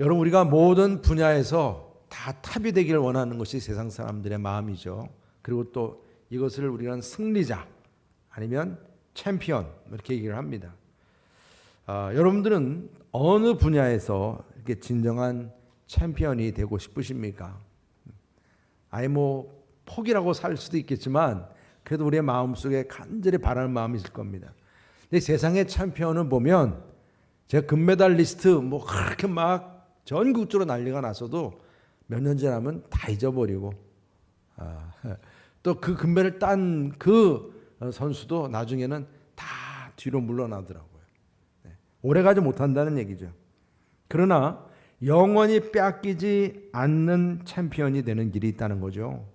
여러분, 우리가 모든 분야에서 다 탑이 되기를 원하는 것이 세상 사람들의 마음이죠. 그리고 또 이것을 우리는 승리자 아니면 챔피언 이렇게 얘기를 합니다. 여러분들은 어느 분야에서 이렇게 진정한 챔피언이 되고 싶으십니까? 아예 뭐 포기라고 살 수도 있겠지만 그래도 우리의 마음속에 간절히 바라는 마음이 있을 겁니다. 근데 세상의 챔피언을 보면 제가 금메달리스트 뭐 그렇게 막 전국적으로 난리가 났어도 몇 년 지나면 다 잊어버리고 또 그 금메달을 딴 그 선수도 나중에는 다 뒤로 물러나더라고요. 오래가지 못한다는 얘기죠. 그러나 영원히 빼앗기지 않는 챔피언이 되는 길이 있다는 거죠.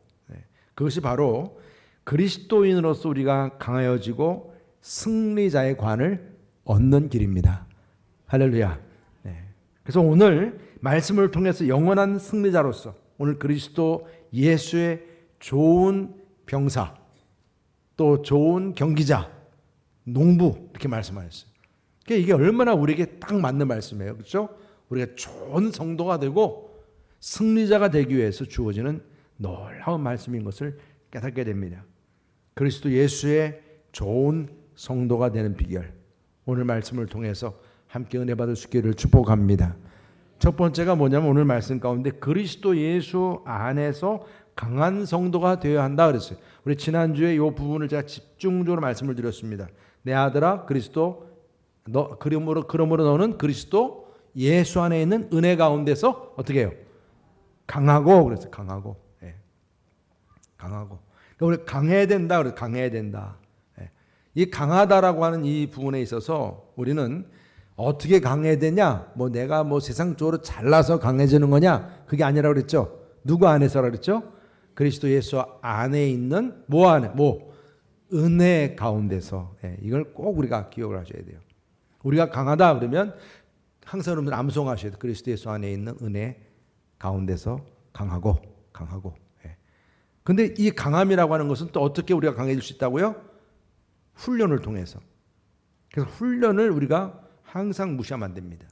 그것이 바로 그리스도인으로서 우리가 강하여지고 승리자의 관을 얻는 길입니다. 할렐루야. 그래서 오늘 말씀을 통해서 영원한 승리자로서 오늘 그리스도 예수의 좋은 병사, 또 좋은 경기자, 농부 이렇게 말씀하셨어요. 그러니까 이게 얼마나 우리에게 딱 맞는 말씀이에요. 그렇죠? 우리가 좋은 성도가 되고 승리자가 되기 위해서 주어지는 놀라운 말씀인 것을 깨닫게 됩니다. 그리스도 예수의 좋은 성도가 되는 비결, 오늘 말씀을 통해서 함께 은혜 받을 수 있기를 축복합니다. 첫 번째가 뭐냐면 오늘 말씀 가운데 그리스도 예수 안에서 강한 성도가 되어야 한다 그랬어요. 우리 지난주에 이 부분을 제가 집중적으로 말씀을 드렸습니다. 내 아들아 그리스도 그러므로 너는 그리스도 예수 안에 있는 은혜 가운데서 어떻게 해요? 강하고 그래서 강하고. 강하고. 우리 강해야 된다 그래서 강해야 된다. 이 강하다라고 하는 이 부분에 있어서 우리는 어떻게 강해야 되냐? 뭐 내가 뭐 세상적으로 잘나서 강해지는 거냐? 그게 아니라 그랬죠. 누구 안에서라 그랬죠? 그리스도 예수 안에 있는 뭐 안에? 뭐 은혜 가운데서. 이걸 꼭 우리가 기억을 하셔야 돼요. 우리가 강하다 그러면 항상 여러분들 암송하셔야 돼요. 그리스도 예수 안에 있는 은혜 가운데서 강하고. 근데 이 강함이라고 하는 것은 또 어떻게 우리가 강해질 수 있다고요? 훈련을 통해서. 그래서 훈련을 우리가 항상 무시하면 안 됩니다.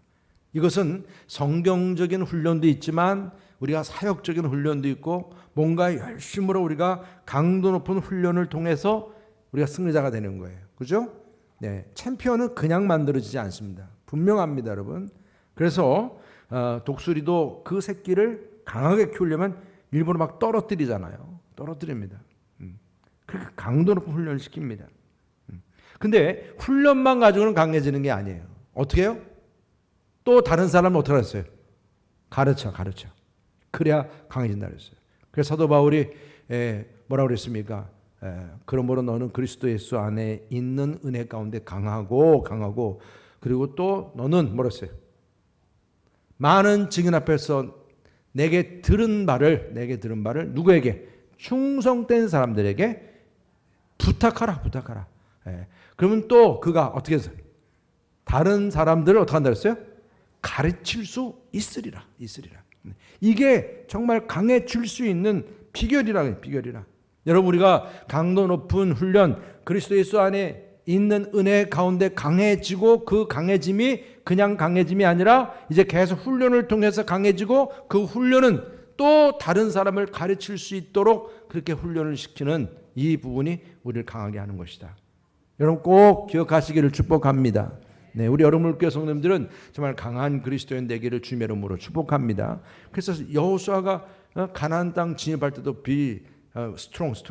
이것은 성경적인 훈련도 있지만 우리가 사역적인 훈련도 있고 뭔가 열심으로 우리가 강도 높은 훈련을 통해서 우리가 승리자가 되는 거예요. 그죠? 챔피언은 그냥 만들어지지 않습니다. 분명합니다, 여러분. 그래서 독수리도 그 새끼를 강하게 키우려면 일부러 막 떨어뜨리잖아요. 떨어뜨립니다. 그렇게 강도 높은 훈련을 시킵니다. 근데 훈련만 가지고는 강해지는 게 아니에요. 어떻게 해요? 또 다른 사람은 어떻게 했어요? 가르쳐. 그래야 강해진다 그랬어요. 그래서 사도 바울이 뭐라고 그랬습니까? 그러므로 너는 그리스도 예수 안에 있는 은혜 가운데 강하고 그리고 또 너는 뭐라 했어요? 많은 증인 앞에서 내게 들은 말을 누구에게? 충성된 사람들에게 부탁하라. 그러면 또 그가 어떻게 했어요? 다른 사람들을 어떻게 한다 그랬어요? 가르칠 수 있으리라. 이게 정말 강해질 수 있는 비결이라. 여러분 우리가 강도 높은 훈련, 그리스도 예수 안에 있는 은혜 가운데 강해지고 그 강해짐이 그냥 강해짐이 아니라 이제 계속 훈련을 통해서 강해지고 그 훈련은 또 다른 사람을 가르칠 수 있도록 그렇게 훈련을 시키는 이 부분이 우리를 강하게 하는 것이다. 여러분 꼭 기억하시기를 축복합니다. 우리 여러분교회 성도님들은 정말 강한 그리스도인 되기를 주님의 이름으로 축복합니다. 그래서 여호수아가 가나안 땅 진입할 때도 strong,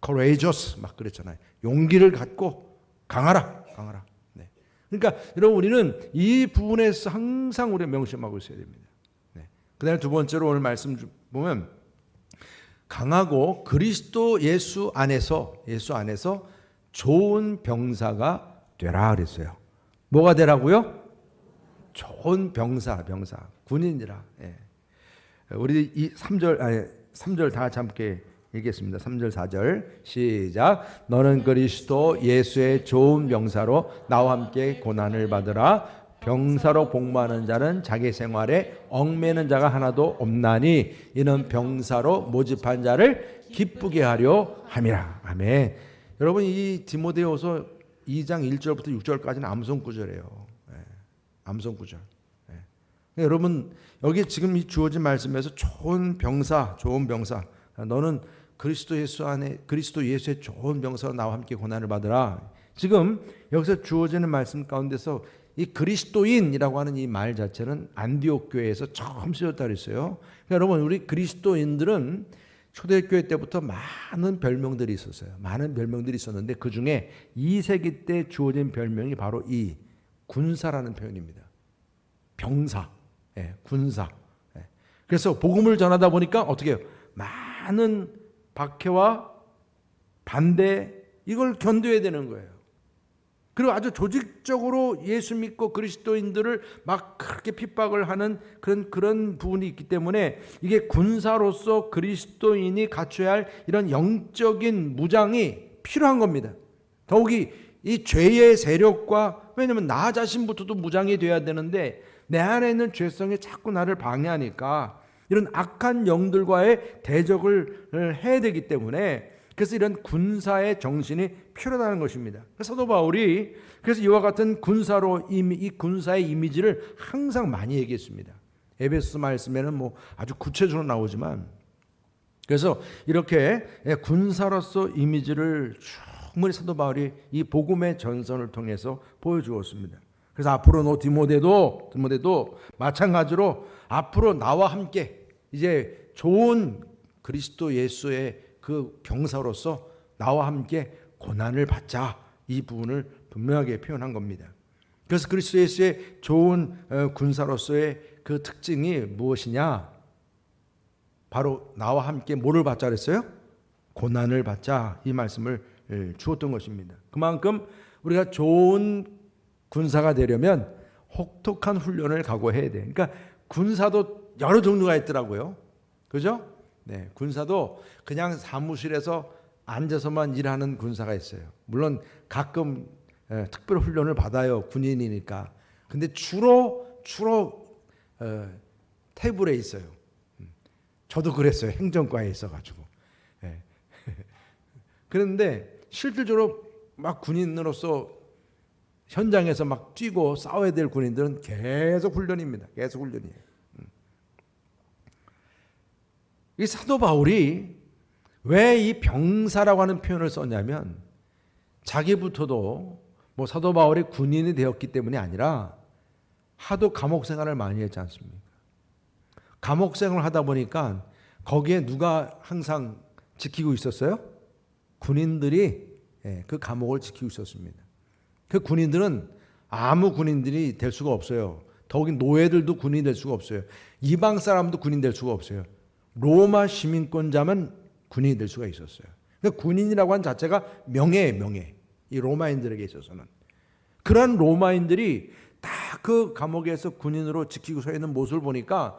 courageous 막 그랬잖아요. 용기를 갖고 강하라. 그러니까 여러분 우리는 이 부분에서 항상 우리가 명심하고 있어야 됩니다. 그다음에 두 번째로 오늘 말씀 보면 강하고 그리스도 예수 안에서 좋은 병사가 되라 그랬어요. 뭐가 되라고요? 좋은 병사, 군인이라. 우리 이 3절 다 함께 읽겠습니다. 3절 4절 시작. 너는 그리스도 예수의 좋은 병사로 나와 함께 고난을 받으라. 병사로 복무하는 자는 자기 생활에 얽매는 자가 하나도 없나니 이는 병사로 모집한 자를 기쁘게 하려 함이라. 아멘. 여러분 이 디모데후서 2장 1절부터 6절까지는 암송 구절이에요. 암송 구절. 여러분 여기 지금 이 주어진 말씀에서 좋은 병사, 너는 그리스도 예수 안에 그리스도 예수의 좋은 병사로 나와 함께 고난을 받으라. 지금 여기서 주어지는 말씀 가운데서 이 그리스도인이라고 하는 이 말 자체는 안디옥 교회에서 처음 쓰였다 그랬어요. 그러니까 여러분 우리 그리스도인들은 초대교회 때부터 많은 별명들이 있었어요. 많은 별명들이 있었는데 그 중에 2세기 때 주어진 별명이 바로 이 군사라는 표현입니다. 병사, 군사. 그래서 복음을 전하다 보니까 어떻게 해요? 많은 박해와 반대 이걸 견뎌야 되는 거예요. 그리고 아주 조직적으로 예수 믿고 그리스도인들을 막 그렇게 핍박을 하는 그런 부분이 있기 때문에 이게 군사로서 그리스도인이 갖춰야 할 이런 영적인 무장이 필요한 겁니다. 더욱이 이 죄의 세력과, 왜냐하면 나 자신부터도 무장이 돼야 되는데 내 안에 있는 죄성이 자꾸 나를 방해하니까 이런 악한 영들과의 대적을 해야 되기 때문에, 그래서 이런 군사의 정신이 필요하다는 것입니다. 사도 바울이 그래서 이와 같은 군사로 이 군사의 이미지를 항상 많이 얘기했습니다. 에베소 말씀에는 뭐 아주 구체적으로 나오지만, 그래서 이렇게 군사로서 이미지를 충분히 사도 바울이 이 복음의 전선을 통해서 보여주었습니다. 그래서 앞으로 너 디모데도 마찬가지로 앞으로 나와 함께 이제 좋은 그리스도 예수의 그 병사로서 나와 함께 고난을 받자, 이 부분을 분명하게 표현한 겁니다. 그래서 그리스도 예수의 좋은 군사로서의 그 특징이 무엇이냐? 바로 나와 함께 뭐를 받자 그랬어요? 고난을 받자, 이 말씀을 주었던 것입니다. 그만큼 우리가 좋은 군사가 되려면 혹독한 훈련을 각오해야 돼. 그러니까 군사도 여러 종류가 있더라고요. 그죠? 네, 군사도 그냥 사무실에서 앉아서만 일하는 군사가 있어요. 물론 가끔 특별 훈련을 받아요. 군인이니까. 근데 주로 테이블에 있어요. 저도 그랬어요. 행정과에 있어가지고. 네. 그런데 실질적으로 막 군인으로서 현장에서 막 뛰고 싸워야 될 군인들은 계속 훈련입니다. 계속 훈련이에요. 이 사도 바울이 왜 이 병사라고 하는 표현을 썼냐면, 자기부터도 뭐 사도 바울이 군인이 되었기 때문이 아니라 하도 감옥 생활을 많이 했지 않습니까? 감옥 생활을 하다 보니까 거기에 누가 항상 지키고 있었어요? 군인들이 그 감옥을 지키고 있었습니다. 그 군인들은 아무 군인들이 될 수가 없어요. 더욱이 노예들도 군인이 될 수가 없어요. 이방 사람도 군인 될 수가 없어요. 로마 시민권자만 군인이 될 수가 있었어요. 그러니까 군인이라고 하는 자체가 명예예요, 명예. 이 로마인들에게 있어서는. 그런 로마인들이 다 그 감옥에서 군인으로 지키고 서 있는 모습을 보니까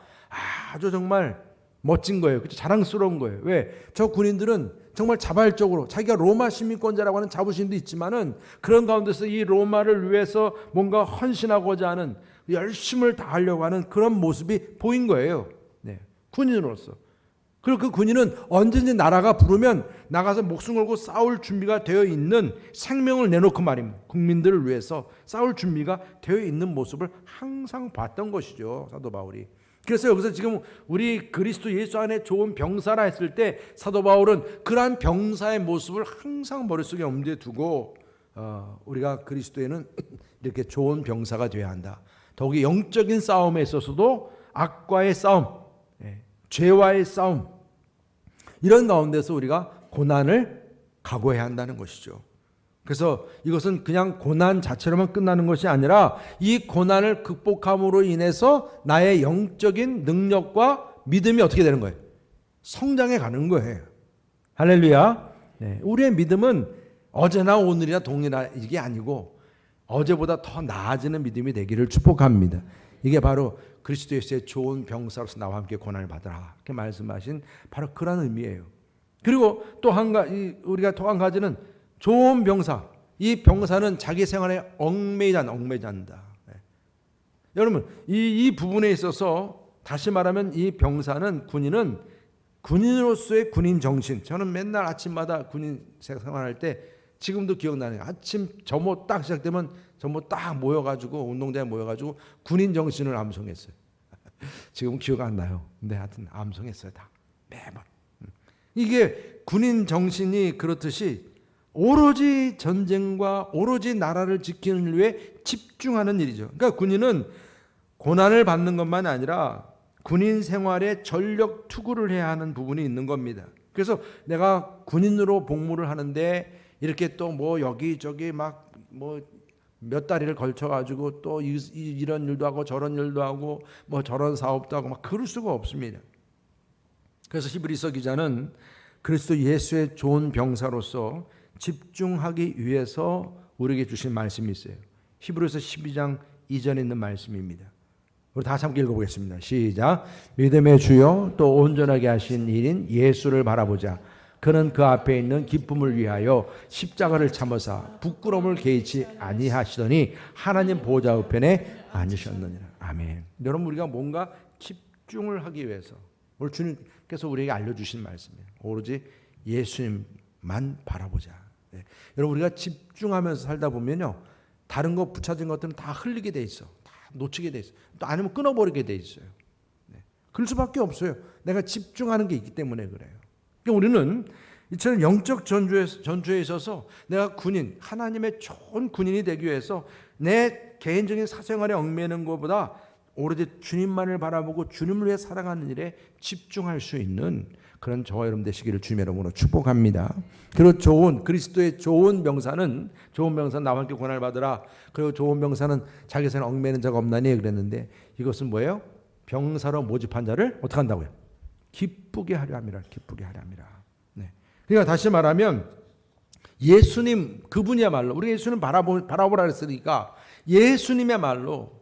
아주 정말 멋진 거예요. 그렇죠? 자랑스러운 거예요. 왜? 저 군인들은 정말 자발적으로 자기가 로마 시민권자라고 하는 자부심도 있지만은 그런 가운데서 이 로마를 위해서 뭔가 헌신하고자 하는, 열심을 다하려고 하는 그런 모습이 보인 거예요. 네, 군인으로서. 그리고 그 군인은 언제든지 나라가 부르면 나가서 목숨 걸고 싸울 준비가 되어 있는, 생명을 내놓고 말입니다. 국민들을 위해서 싸울 준비가 되어 있는 모습을 항상 봤던 것이죠, 사도 바울이. 그래서 여기서 지금 우리 그리스도 예수 안에 좋은 병사라 했을 때 사도 바울은 그러한 병사의 모습을 항상 머릿속에 염두에 두고 우리가 그리스도에는 이렇게 좋은 병사가 되어야 한다. 더욱이 영적인 싸움에 있어서도 악과의 싸움, 죄와의 싸움, 이런 가운데서 우리가 고난을 각오해야 한다는 것이죠. 그래서 이것은 그냥 고난 자체로만 끝나는 것이 아니라 이 고난을 극복함으로 인해서 나의 영적인 능력과 믿음이 어떻게 되는 거예요? 성장해 가는 거예요. 할렐루야. 네, 우리의 믿음은 어제나 오늘이나 동일한 이게 아니고 어제보다 더 나아지는 믿음이 되기를 축복합니다. 이게 바로 그리스도 예수의 좋은 병사로서 나와 함께 고난을 받으라, 이렇게 말씀하신 바로 그런 의미예요. 그리고 또 한 가지, 우리가 또 한 가지는 좋은 병사. 이 병사는 자기 생활에 얽매이지 않는다. 네. 여러분, 이 부분에 있어서 다시 말하면 이 병사는, 군인은 군인으로서의 군인 정신. 저는 맨날 아침마다 군인 생활할 때 지금도 기억나네요. 아침 점호 딱 시작되면 점호 딱 모여가지고 운동장에 모여가지고 군인 정신을 암송했어요. 지금 기억 안 나요. 근데 하여튼 암송했어요 다 매번. 이게 군인 정신이 그렇듯이 오로지 전쟁과 오로지 나라를 지키는 일 위해 집중하는 일이죠. 그러니까 군인은 고난을 받는 것만 아니라 군인 생활에 전력 투구를 해야 하는 부분이 있는 겁니다. 그래서 내가 군인으로 복무를 하는데 이렇게 또 뭐 여기저기 막 뭐 몇 다리를 걸쳐 가지고 또 이런 일도 하고 저런 일도 하고 뭐 저런 사업도 하고 막 그럴 수가 없습니다. 그래서 히브리서 기자는 그리스도 예수의 좋은 병사로서 집중하기 위해서 우리에게 주신 말씀이 있어요. 히브리서 12장 2절에 있는 말씀입니다. 우리 다시 함께 읽어보겠습니다. 시작. 믿음의 주요 또 온전하게 하신 일인 예수를 바라보자. 그는 그 앞에 있는 기쁨을 위하여 십자가를 참으사 부끄러움을 개의치 아니하시더니 하나님 보좌 우편에 앉으셨느니라. 아멘. 여러분 우리가 뭔가 집중을 하기 위해서 오늘 주님께서 우리에게 알려주신 말씀이에요. 오로지 예수님만 바라보자. 네. 여러분 우리가 집중하면서 살다 보면요, 다른 거 붙여진 것들은 다 흘리게 돼 있어. 다 놓치게 돼 있어. 또 아니면 끊어버리게 돼 있어요. 네. 그럴 수밖에 없어요. 내가 집중하는 게 있기 때문에 그래요. 그러니까 우리는 이처럼 영적 전투에 있어서 내가 군인, 하나님의 좋은 군인이 되기 위해서 내 개인적인 사생활에 얽매이는 것보다 오로지 주님만을 바라보고 주님을 위해 살아가는 일에 집중할 수 있는 그런 저와 여러분 되시기를 주님의 이름으로 축복합니다. 그리고 그리스도의 좋은 병사는 나와 함께 고난을 받으라. 그리고 좋은 병사는 자기 생에 얽매이는 자가 없나니 그랬는데 이것은 뭐예요? 병사로 모집한 자를 어떻게 한다고요? 기쁘게 하려 함이라. 기쁘게 하려 함이라. 네. 그러니까 다시 말하면 예수님 그분이야말로 우리 예수님 바라보라 했으니까 예수님이야말로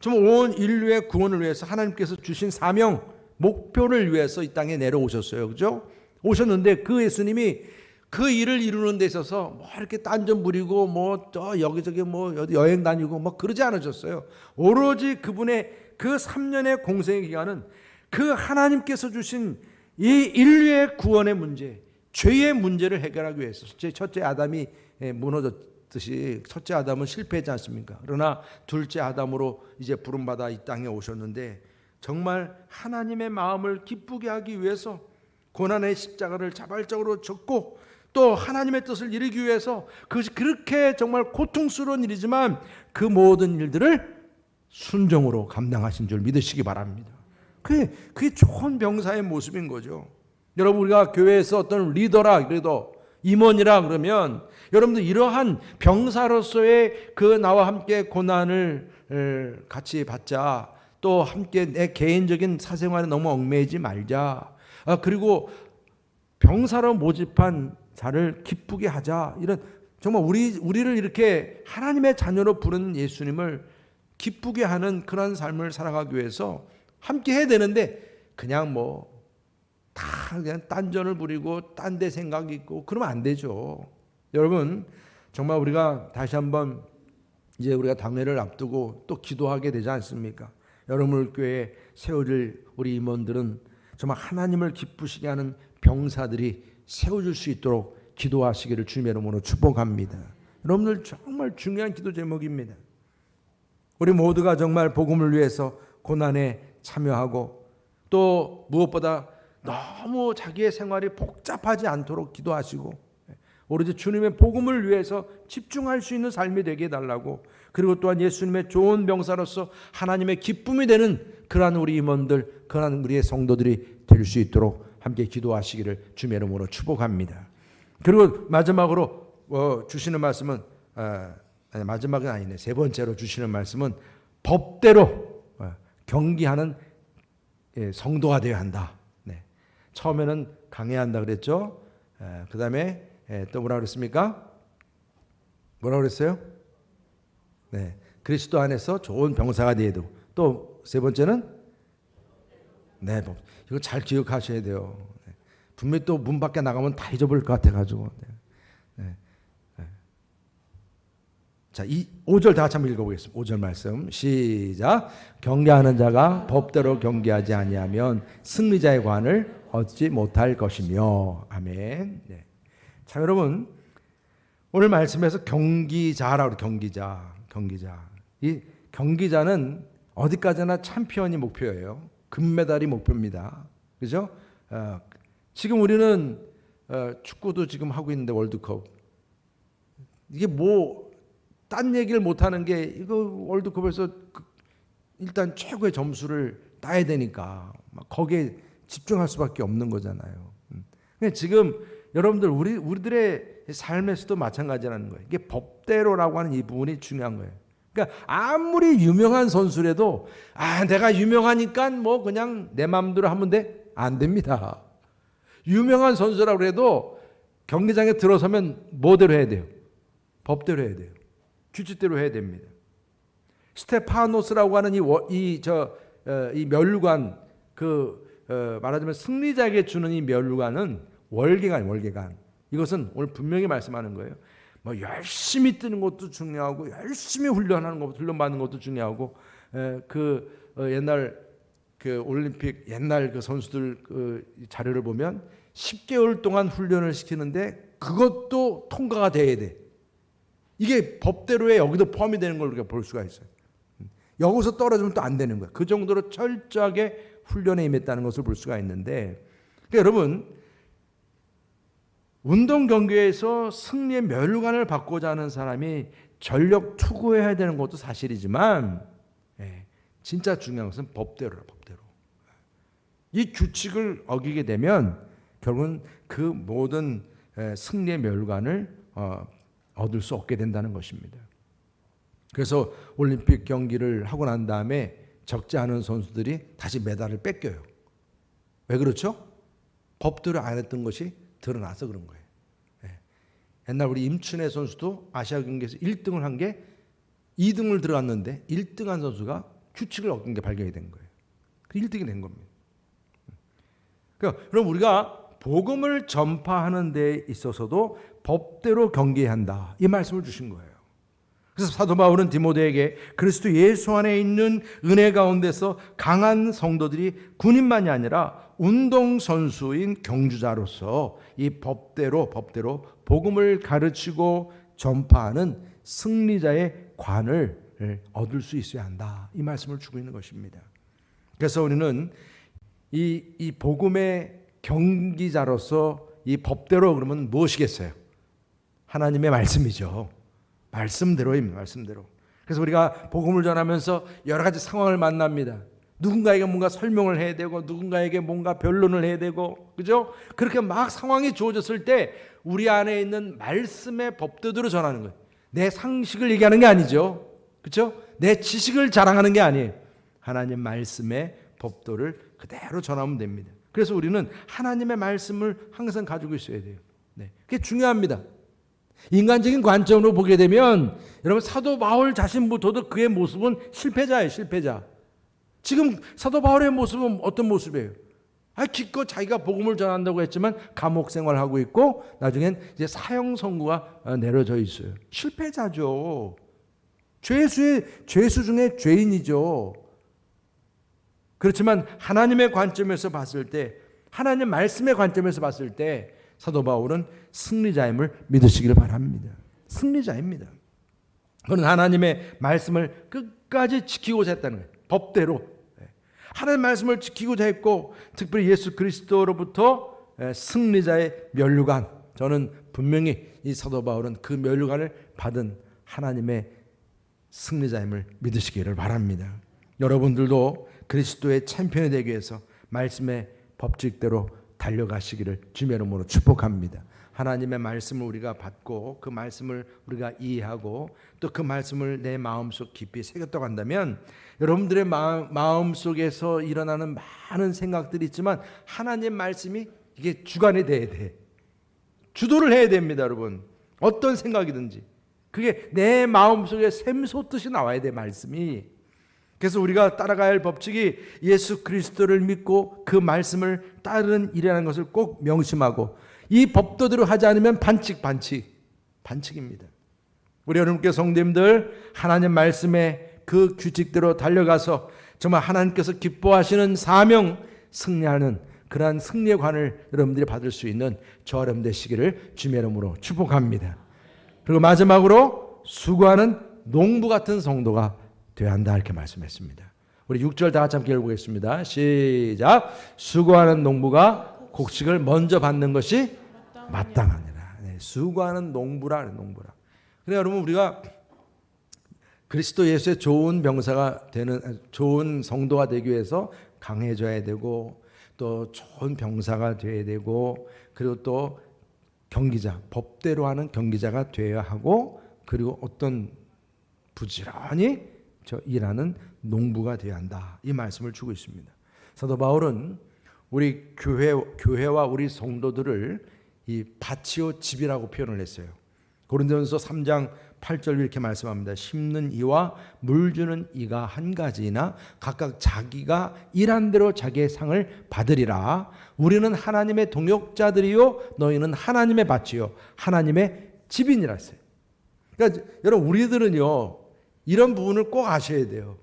정말 온 인류의 구원을 위해서 하나님께서 주신 사명 목표를 위해서 이 땅에 내려오셨어요. 그죠? 오셨는데 그 예수님이 그 일을 이루는 데 있어서 뭐 이렇게 딴전 부리고 뭐 저 여기저기 뭐 여행 다니고 뭐 그러지 않으셨어요. 오로지 그분의 그 3년의 공생의 기간은 그 하나님께서 주신 이 인류의 구원의 문제, 죄의 문제를 해결하기 위해서 첫째 아담이 무너졌듯이 첫째 아담은 실패했지 않습니까? 그러나 둘째 아담으로 이제 부름받아 이 땅에 오셨는데 정말 하나님의 마음을 기쁘게 하기 위해서 고난의 십자가를 자발적으로 졌고 또 하나님의 뜻을 이루기 위해서 그것이 그렇게 정말 고통스러운 일이지만 그 모든 일들을 순종으로 감당하신 줄 믿으시기 바랍니다. 그게 좋은 병사의 모습인 거죠. 여러분 우리가 교회에서 어떤 리더라 그래도 임원이라 그러면 여러분들 이러한 병사로서의 그 나와 함께 고난을 같이 받자. 또 함께 내 개인적인 사생활에 너무 얽매이지 말자. 그리고 병사로 모집한 자를 기쁘게 하자. 이런 정말 우리를 이렇게 하나님의 자녀로 부른 예수님을 기쁘게 하는 그런 삶을 살아가기 위해서 함께 해야 되는데 그냥 뭐 다 그냥 딴전을 부리고 딴 데 생각이 있고 그러면 안 되죠. 여러분 정말 우리가 다시 한번 이제 우리가 당회를 앞두고 또 기도하게 되지 않습니까? 여러분 교회에 세워질 우리 임원들은 정말 하나님을 기쁘시게 하는 병사들이 세워질 수 있도록 기도하시기를 주님의 이름으로 축복합니다. 여러분들 정말 중요한 기도 제목입니다. 우리 모두가 정말 복음을 위해서 고난에 참여하고 또 무엇보다 너무 자기의 생활이 복잡하지 않도록 기도하시고 오로지 주님의 복음을 위해서 집중할 수 있는 삶이 되게 해달라고 그리고 또한 예수님의 좋은 병사로서 하나님의 기쁨이 되는 그러한 우리 임원들 그러한 우리의 성도들이 될 수 있도록 함께 기도하시기를 주님의 이름으로 축복합니다. 그리고 마지막으로 주시는 말씀은 마지막은 아니네. 세 번째로 주시는 말씀은 법대로 경기하는 성도가 되어야 한다. 네. 처음에는 강해야 한다 그랬죠. 그 다음에 또 뭐라 그랬습니까? 뭐라 그랬어요? 네. 그리스도 안에서 좋은 병사가 되어도 또 세 번째는 네, 이거 잘 기억하셔야 돼요. 네. 분명히 또 문 밖에 나가면 다 잊어버릴 것 같아가지고. 네. 네. 자, 이 5절 다 같이 한번 읽어보겠습니다. 5절 말씀 시작. 경계하는 자가 법대로 경계하지 아니하면 승리자의 관을 얻지 못할 것이며. 아멘. 네. 자, 여러분 오늘 말씀에서 경기자라고 경기자. 이 경기자는 어디까지나 챔피언이 목표예요. 금메달이 목표입니다. 그죠? 지금 우리는 축구도 지금 하고 있는데 월드컵. 이게 뭐 딴 얘기를 못 하는 게 이거 월드컵에서 일단 최고의 점수를 따야 되니까 막 거기에 집중할 수밖에 없는 거잖아요. 근데 지금 여러분들 우리들의 삶에서도 마찬가지라는 거예요. 이게 법대로라고 하는 이 부분이 중요한 거예요. 그러니까 아무리 유명한 선수라도 내가 유명하니까 뭐 그냥 내 마음대로 하면 돼? 안 됩니다. 유명한 선수라고 해도 경기장에 들어서면 뭐대로 해야 돼요? 법대로 해야 돼요. 규칙대로 해야 됩니다. 스테파노스라고 하는 이 면류관, 말하자면 승리자에게 주는 이 면류관은 월계관. 이것은 오늘 분명히 말씀하는 거예요. 뭐 열심히 뛰는 것도 중요하고, 열심히 훈련받는 것도 중요하고, 옛날 올림픽 옛날 선수들 자료를 보면 10개월 동안 훈련을 시키는데 그것도 통과가 돼야 돼. 이게 법대로에 여기도 포함이 되는 걸 우리가 볼 수가 있어요. 여기서 떨어지면 또 안 되는 거예요. 그 정도로 철저하게 훈련에 임했다는 것을 볼 수가 있는데, 그러니까 여러분, 운동 경기에서 승리의 면류관을 받고자 하는 사람이 전력 투구해야 되는 것도 사실이지만, 진짜 중요한 것은 법대로라, 법대로. 이 규칙을 어기게 되면 결국은 그 모든 승리의 면류관을 얻을 수 없게 된다는 것입니다. 그래서 올림픽 경기를 하고 난 다음에 적지 않은 선수들이 다시 메달을 뺏겨요. 왜 그렇죠? 법대로 안 했던 것이 드러나서 그런 거예요. 옛날 우리 임춘혜 선수도 아시아 경기에서 1등을 한 게 2등을 들어갔는데 1등한 선수가 규칙을 어긴 게 발견이 된 거예요. 그 1등이 된 겁니다. 그러니까 그럼 우리가 복음을 전파하는 데 있어서도 법대로 경계해야 한다. 이 말씀을 주신 거예요. 그래서 사도 바울은 디모데에게 그리스도 예수 안에 있는 은혜 가운데서 강한 성도들이 군인만이 아니라 운동선수인 경주자로서 이 법대로 복음을 가르치고 전파하는 승리자의 관을 얻을 수 있어야 한다. 이 말씀을 주고 있는 것입니다. 그래서 우리는 이 복음의 경기자로서 이 법대로 그러면 무엇이겠어요? 하나님의 말씀이죠. 말씀대로입니다. 말씀대로. 그래서 우리가 복음을 전하면서 여러 가지 상황을 만납니다. 누군가에게 뭔가 설명을 해야 되고 누군가에게 뭔가 변론을 해야 되고, 그죠? 그렇게 막 상황이 주어졌을 때 우리 안에 있는 말씀의 법대로 전하는 거예요. 내 상식을 얘기하는 게 아니죠. 그렇죠? 내 지식을 자랑하는 게 아니에요. 하나님 말씀의 법도를 그대로 전하면 됩니다. 그래서 우리는 하나님의 말씀을 항상 가지고 있어야 돼요. 그게 중요합니다. 인간적인 관점으로 보게 되면 여러분 사도 바울 자신부터도 그의 모습은 실패자예요. 실패자. 지금 사도 바울의 모습은 어떤 모습이에요? 기껏 자기가 복음을 전한다고 했지만 감옥 생활하고 있고 나중엔 이제 사형 선고가 내려져 있어요. 실패자죠. 죄수 중에 죄인이죠. 그렇지만 하나님의 관점에서 봤을 때, 하나님 말씀의 관점에서 봤을 때 사도 바울은 승리자임을 믿으시기를 바랍니다. 승리자입니다. 그는 하나님의 말씀을 끝까지 지키고자 했다는 거예요. 법대로. 하나님의 말씀을 지키고자 했고, 특별히 예수 그리스도로부터 승리자의 면류관, 저는 분명히 이 사도 바울은 그 면류관을 받은 하나님의 승리자임을 믿으시기를 바랍니다. 여러분들도 그리스도의 챔피언이 되기 위해서 말씀의 법칙대로 달려가시기를 주님의 이름으로 축복합니다. 하나님의 말씀을 우리가 받고 그 말씀을 우리가 이해하고 또 그 말씀을 내 마음속 깊이 새겼다고 한다면 여러분들의 마음속에서 일어나는 많은 생각들이 있지만 하나님 말씀이 이게 주관이 돼야 돼. 주도를 해야 됩니다, 여러분. 어떤 생각이든지 그게 내 마음속에 샘솟듯이 나와야 돼, 말씀이. 그래서 우리가 따라가야 할 법칙이 예수 그리스도를 믿고 그 말씀을 따르는 일이라는 것을 꼭 명심하고, 이 법도대로 하지 않으면 반칙입니다. 우리 여러분께 성도님들, 하나님 말씀의 그 규칙대로 달려가서 정말 하나님께서 기뻐하시는 사명 승리하는 그러한 승리의 관을 여러분들이 받을 수 있는 저 여러분 되시기를 주님의 이름으로 축복합니다. 그리고 마지막으로 수고하는 농부 같은 성도가 되어야 한다, 이렇게 말씀했습니다. 우리 6절 다 같이 함께 읽어보겠습니다. 시작. 수고하는 농부가 곡식을 먼저 받는 것이 마땅하니라. 네, 수고하는 농부라. 그래 여러분, 우리가 그리스도 예수의 좋은 병사가 되는, 좋은 성도가 되기 위해서 강해져야 되고, 또 좋은 병사가 되어야 되고, 그리고 또 경기자, 법대로 하는 경기자가 되어야 하고, 그리고 어떤 부지런히 일하는 농부가 되어야 한다, 이 말씀을 주고 있습니다. 사도 바울은 우리 교회와 우리 성도들을 이 밭이요 집이라고 표현을 했어요. 고린도전서 3장 8절 이렇게 말씀합니다. 심는 이와 물 주는 이가 한 가지이나 각각 자기가 일한 대로 자기의 상을 받으리라. 우리는 하나님의 동역자들이요 너희는 하나님의 밭이요 하나님의 집이니라 했어요. 그러니까 여러분, 우리들은요 이런 부분을 꼭 아셔야 돼요.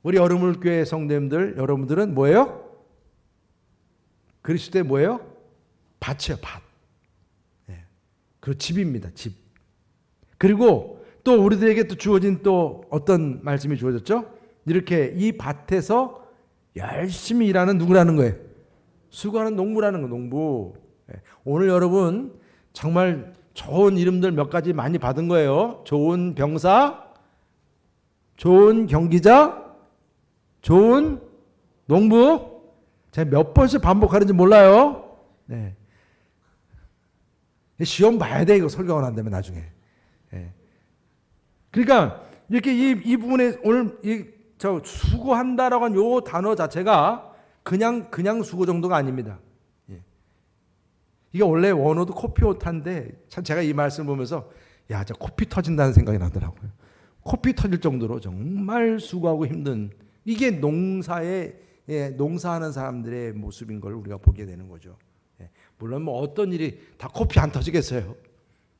우리 여러분교회 성도님들, 여러분들은 뭐예요? 그리스도의 뭐예요? 밭이에요, 밭. 네. 그리고 집입니다, 집. 그리고 또 우리들에게 또 주어진 또 어떤 말씀이 주어졌죠? 이렇게 이 밭에서 열심히 일하는 누구라는 거예요? 수고하는 농부라는 거, 농부. 네. 오늘 여러분 정말 좋은 이름들 몇 가지 많이 받은 거예요. 좋은 병사, 좋은 경기자, 좋은 농부. 제가 몇 번씩 반복하는지 몰라요. 네. 시험 봐야 돼, 이거 설교가 안 되면 나중에. 네. 그러니까 이렇게 이 부분에 오늘 저 수고한다라고 한 요 단어 자체가 그냥 수고 정도가 아닙니다. 예. 이게 원래 원어도 코피오타인데 참 제가 이 말씀을 보면서 야, 저 코피 터진다는 생각이 나더라고요. 코피 터질 정도로 정말 수고하고 힘든, 이게 농사하는 사람들의 모습인 걸 우리가 보게 되는 거죠. 물론 뭐 어떤 일이 다 코피 안 터지겠어요.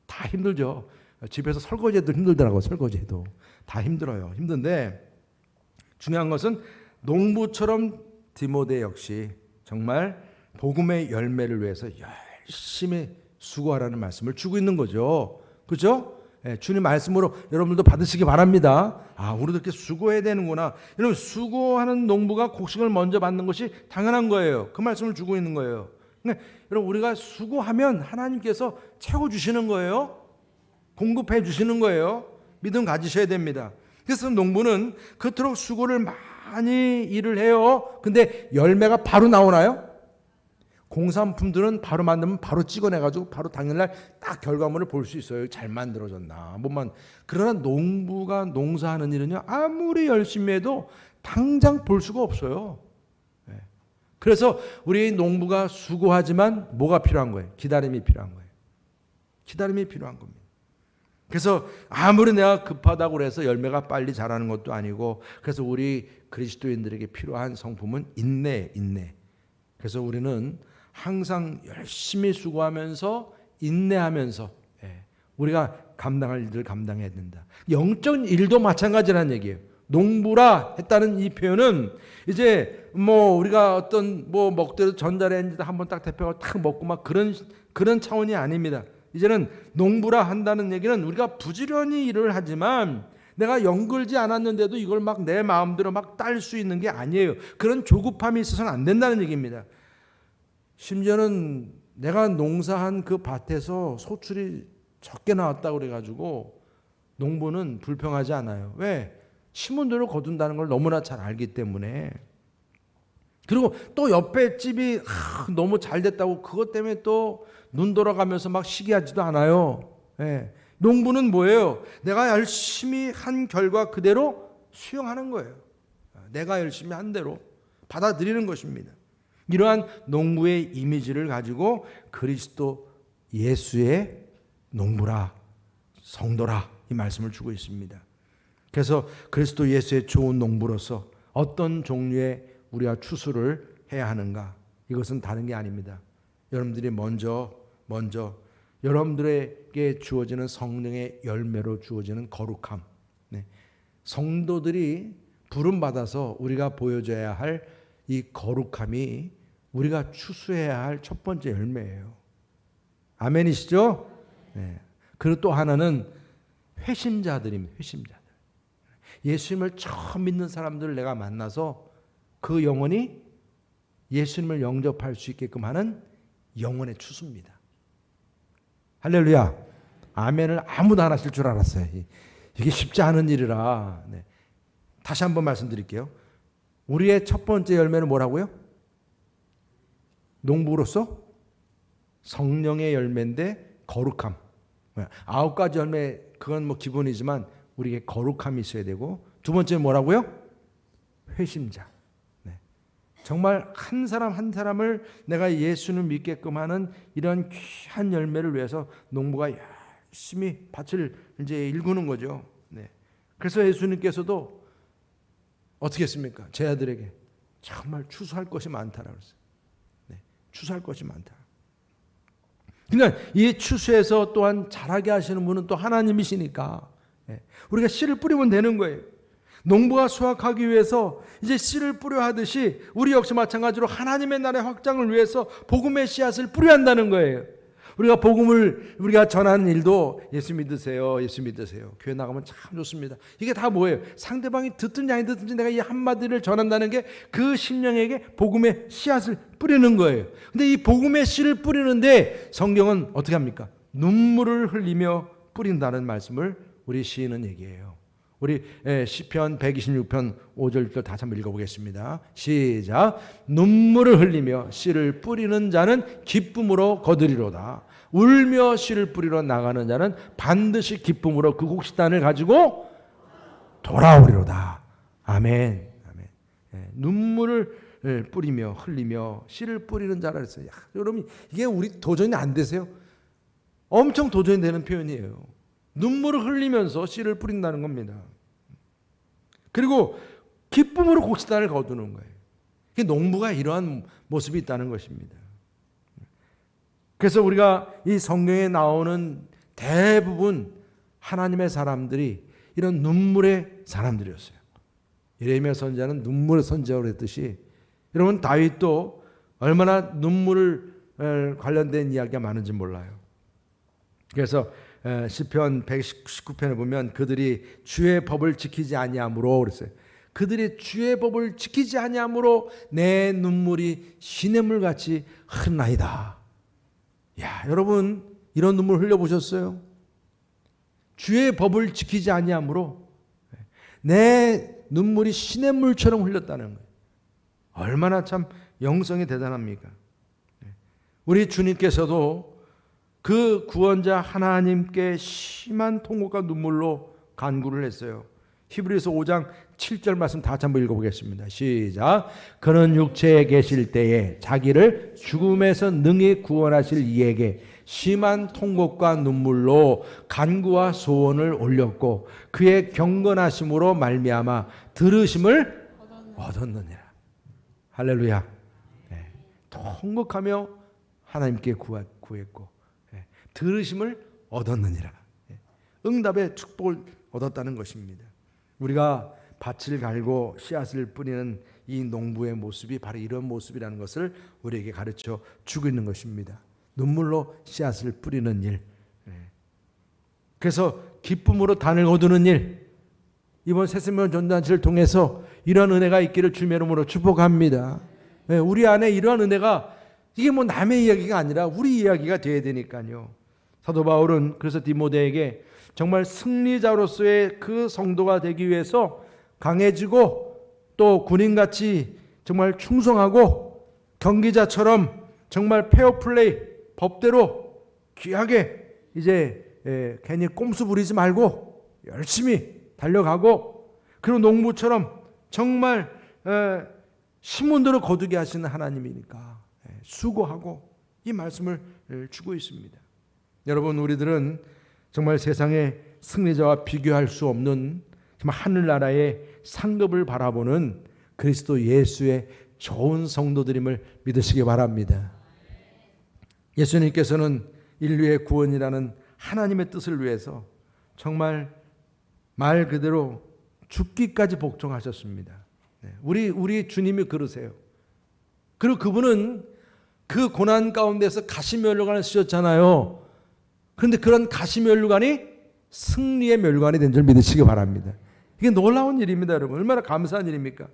다 힘들죠. 집에서 설거지해도 힘들더라고요. 설거지해도 다 힘들어요. 힘든데 중요한 것은 농부처럼 디모데 역시 정말 복음의 열매를 위해서 열심히 수고하라는 말씀을 주고 있는 거죠. 그렇죠? 주님 말씀으로 여러분들도 받으시기 바랍니다. 아, 우리도 이렇게 수고해야 되는구나. 여러분, 수고하는 농부가 곡식을 먼저 받는 것이 당연한 거예요. 그 말씀을 주고 있는 거예요. 근데 여러분, 우리가 수고하면 하나님께서 채워주시는 거예요. 공급해 주시는 거예요. 믿음 가지셔야 됩니다. 그래서 농부는 그토록 수고를 많이 일을 해요. 근데 열매가 바로 나오나요? 공산품들은 바로 만들면 바로 찍어내가지고 바로 당일날 딱 결과물을 볼 수 있어요. 잘 만들어졌나. 그러나 농부가 농사하는 일은요, 아무리 열심히 해도 당장 볼 수가 없어요. 그래서 우리 농부가 수고하지만 뭐가 필요한 거예요? 기다림이 필요한 거예요. 기다림이 필요한 겁니다. 그래서 아무리 내가 급하다고 해서 열매가 빨리 자라는 것도 아니고, 그래서 우리 그리스도인들에게 필요한 성품은 인내. 그래서 우리는 항상 열심히 수고하면서 인내하면서 우리가 감당할 일들을 감당해야 된다. 영적 일도 마찬가지라는 얘기예요. 농부라 했다는 이 표현은 이제 뭐 우리가 어떤 뭐 먹대로 전자레인지 한번 딱 대표가 탁 먹고 막 그런 차원이 아닙니다. 이제는 농부라 한다는 얘기는 우리가 부지런히 일을 하지만 내가 연글지 않았는데도 이걸 막 내 마음대로 막 딸 수 있는 게 아니에요. 그런 조급함이 있어서는 안 된다는 얘기입니다. 심지어는 내가 농사한 그 밭에서 소출이 적게 나왔다고 그래가지고 농부는 불평하지 않아요. 왜? 심은 대로 거둔다는 걸 너무나 잘 알기 때문에. 그리고 또 옆에 집이 너무 잘 됐다고 그것 때문에 또 눈 돌아가면서 막 시기하지도 않아요. 농부는 뭐예요? 내가 열심히 한 결과 그대로 수용하는 거예요. 내가 열심히 한 대로 받아들이는 것입니다. 이러한 농부의 이미지를 가지고 그리스도 예수의 농부라, 성도라, 이 말씀을 주고 있습니다. 그래서 그리스도 예수의 좋은 농부로서 어떤 종류의 우리가 추수를 해야 하는가? 이것은 다른 게 아닙니다. 여러분들이 먼저 여러분들에게 주어지는 성령의 열매로 주어지는 거룩함. 성도들이 부름받아서 우리가 보여줘야 할 이 거룩함이 우리가 추수해야 할 첫 번째 열매예요. 아멘이시죠? 그리고 또 하나는 회심자들입니다. 회심자들. 예수님을 처음 믿는 사람들을 내가 만나서 그 영혼이 예수님을 영접할 수 있게끔 하는 영혼의 추수입니다. 할렐루야. 아멘을 아무도 안 하실 줄 알았어요. 이게 쉽지 않은 일이라. 네. 다시 한번 말씀드릴게요. 우리의 첫 번째 열매는 뭐라고요? 농부로서 성령의 열매인데 거룩함. 9가지 열매, 그건 뭐 기본이지만 우리에게 거룩함이 있어야 되고, 두 번째는 뭐라고요? 회심자. 네. 정말 한 사람 한 사람을 내가 예수를 믿게끔 하는 이런 귀한 열매를 위해서 농부가 열심히 밭을 이제 일구는 거죠. 네. 그래서 예수님께서도 어떻게 했습니까? 제 아들에게 정말 추수할 것이 많다라고 했어요. 네. 추수할 것이 많다. 그러니까 이 추수에서 또한 자라게 하시는 분은 또 하나님이시니까 우리가 씨를 뿌리면 되는 거예요. 농부가 수확하기 위해서 이제 씨를 뿌려 하듯이 우리 역시 마찬가지로 하나님의 나라의 확장을 위해서 복음의 씨앗을 뿌려야 한다는 거예요. 우리가 복음을 우리가 전하는 일도 예수 믿으세요, 예수 믿으세요. 교회 나가면 참 좋습니다. 이게 다 뭐예요? 상대방이 듣든지 안 듣든지 내가 이 한마디를 전한다는 게 그 심령에게 복음의 씨앗을 뿌리는 거예요. 근데 이 복음의 씨를 뿌리는데 성경은 어떻게 합니까? 눈물을 흘리며 뿌린다는 말씀을 우리 시인은 얘기해요. 우리 시편 126편 5절부터 다시 한번 읽어보겠습니다. 시작. 눈물을 흘리며 씨를 뿌리는 자는 기쁨으로 거두리로다. 울며 씨를 뿌리러 나가는 자는 반드시 기쁨으로 그 곡식단을 가지고 돌아오리로다. 아멘. 아멘. 눈물을 뿌리며 흘리며 씨를 뿌리는 자라 그랬어요. 여러분 이게 우리 도전이 안 되세요? 엄청 도전이 되는 표현이에요. 눈물을 흘리면서 씨를 뿌린다는 겁니다. 그리고 기쁨으로 곡식단을 거두는 거예요. 농부가 이러한 모습이 있다는 것입니다. 그래서 우리가 이 성경에 나오는 대부분 하나님의 사람들이 이런 눈물의 사람들이었어요. 예레미야 선지자는 눈물의 선지자로 했듯이 여러분 다윗도 얼마나 눈물을 관련된 이야기가 많은지 몰라요. 그래서 시편 119편에 보면 그들이 주의 법을 지키지 아니함으로 그랬어요. 그들이 주의 법을 지키지 아니함으로 내 눈물이 시냇물같이 흐르나이다. 야, 여러분 이런 눈물 흘려보셨어요? 주의 법을 지키지 아니함으로 내 눈물이 시냇물처럼 흘렸다는 거예요. 얼마나 참 영성이 대단합니까? 우리 주님께서도 그 구원자 하나님께 심한 통곡과 눈물로 간구를 했어요. 히브리서 5장 7절 말씀 다시 한번 읽어보겠습니다. 시작. 그는 육체에 계실 때에 자기를 죽음에서 능히 구원하실 이에게 심한 통곡과 눈물로 간구와 소원을 올렸고 그의 경건하심으로 말미암아 들으심을 얻었느니라. 할렐루야. 네. 통곡하며 하나님께 구했고 들으심을 얻었느니라. 응답의 축복을 얻었다는 것입니다. 우리가 밭을 갈고 씨앗을 뿌리는 이 농부의 모습이 바로 이런 모습이라는 것을 우리에게 가르쳐 주고 있는 것입니다. 눈물로 씨앗을 뿌리는 일. 그래서 기쁨으로 단을 거두는 일. 이번 새생명 전단지를 통해서 이런 은혜가 있기를 주님의 이름으로 축복합니다. 우리 안에 이러한 은혜가 이게 뭐 남의 이야기가 아니라 우리 이야기가 돼야 되니까요. 사도 바울은 그래서 디모데에게 정말 승리자로서의 그 성도가 되기 위해서 강해지고 또 군인같이 정말 충성하고 경기자처럼 정말 페어플레이 법대로 귀하게 이제 괜히 꼼수 부리지 말고 열심히 달려가고 그리고 농부처럼 정말 신문대로 거두게 하시는 하나님이니까 수고하고 이 말씀을 주고 있습니다. 여러분 우리들은 정말 세상의 승리자와 비교할 수 없는 정말 하늘나라의 상급을 바라보는 그리스도 예수의 좋은 성도들임을 믿으시기 바랍니다. 예수님께서는 인류의 구원이라는 하나님의 뜻을 위해서 정말 말 그대로 죽기까지 복종하셨습니다. 우리 주님이 그러세요. 그리고 그분은 그 고난 가운데서 가시면류관을 쓰셨잖아요. 그런데 그런 가시면류관이 승리의 멸관이 된 줄 믿으시기 바랍니다. 이게 놀라운 일입니다, 여러분. 얼마나 감사한 일입니까?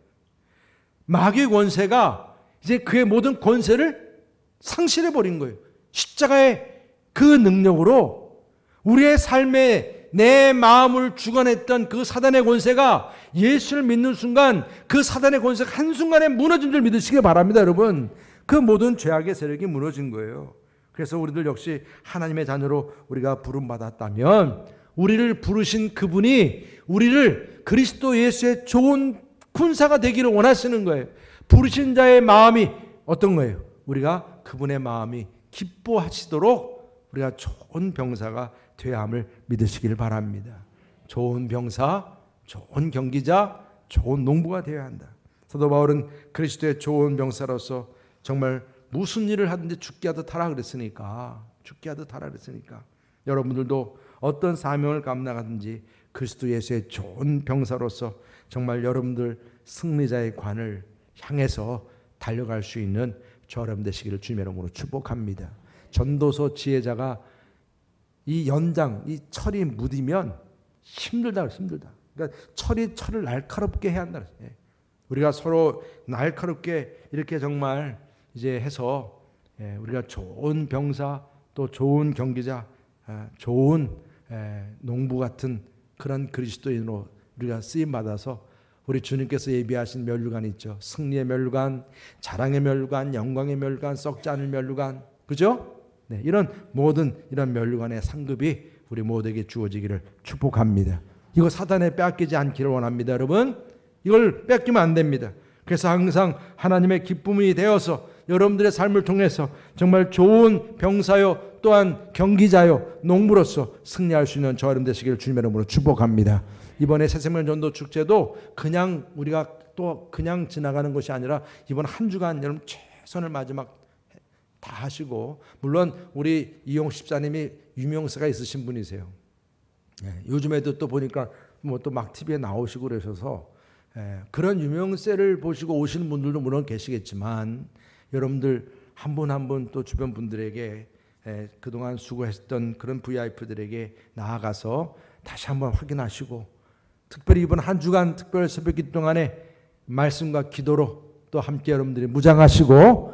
마귀의 권세가 이제 그의 모든 권세를 상실해 버린 거예요. 십자가의 그 능력으로 우리의 삶에 내 마음을 주관했던 그 사단의 권세가 예수를 믿는 순간 그 사단의 권세가 한순간에 무너진 줄 믿으시기 바랍니다, 여러분. 그 모든 죄악의 세력이 무너진 거예요. 그래서 우리들 역시 하나님의 자녀로 우리가 부름받았다면 우리를 부르신 그분이 우리를 그리스도 예수의 좋은 군사가 되기를 원하시는 거예요. 부르신 자의 마음이 어떤 거예요? 우리가 그분의 마음이 기뻐하시도록 우리가 좋은 병사가 되어야 함을 믿으시길 바랍니다. 좋은 병사, 좋은 경기자, 좋은 농부가 되어야 한다. 사도 바울은 그리스도의 좋은 병사로서 정말 무슨 일을 하든지 죽게 하듯 하라 그랬으니까, 죽게 하듯 하라 그랬으니까 여러분들도 어떤 사명을 감당하든지 그리스도 예수의 좋은 병사로서 정말 여러분들 승리자의 관을 향해서 달려갈 수 있는 저 여러분 되시기를 주님의 이름으로 축복합니다. 전도서 지혜자가 이 연장, 이 철이 무디면 힘들다. 그러니까 철을 날카롭게 해야 한다. 우리가 서로 날카롭게 이렇게 정말 이제 해서 우리가 좋은 병사, 또 좋은 경기자, 좋은 농부 같은 그런 그리스도인으로 우리가 쓰임 받아서 우리 주님께서 예비하신 면류관이 있죠. 승리의 면류관, 자랑의 면류관, 영광의 면류관, 썩지 않을 면류관, 그죠? 네, 이런 모든 이런 면류관의 상급이 우리 모두에게 주어지기를 축복합니다. 이거 사단에 빼앗기지 않기를 원합니다, 여러분. 이걸 뺏기면 안 됩니다. 그래서 항상 하나님의 기쁨이 되어서 여러분들의 삶을 통해서 정말 좋은 병사요, 또한 경기자요, 농부로서 승리할 수 있는 저 여러분 되시기를 주님의 이름으로 축복합니다. 이번에 새생명 전도 축제도 그냥 우리가 또 그냥 지나가는 것이 아니라 이번 한 주간 여러분 최선을 마지막 다 하시고, 물론 우리 이용식 집사님이 유명세가 있으신 분이세요. 요즘에도 또 보니까 뭐 또 막 TV에 나오시고 그러셔서 그런 유명세를 보시고 오시는 분들도 물론 계시겠지만 여러분들 한 분 한 분 또 주변 분들에게 그동안 수고했던 그런 VIP들에게 나아가서 다시 한번 확인하시고, 특별히 이번 한 주간 특별 새벽기 동안에 말씀과 기도로 또 함께 여러분들이 무장하시고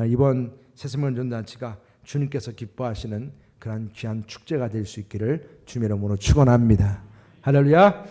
이번 새생명 전단체가 주님께서 기뻐하시는 그런 귀한 축제가 될 수 있기를 주님의 이름으로 축원합니다. 할렐루야.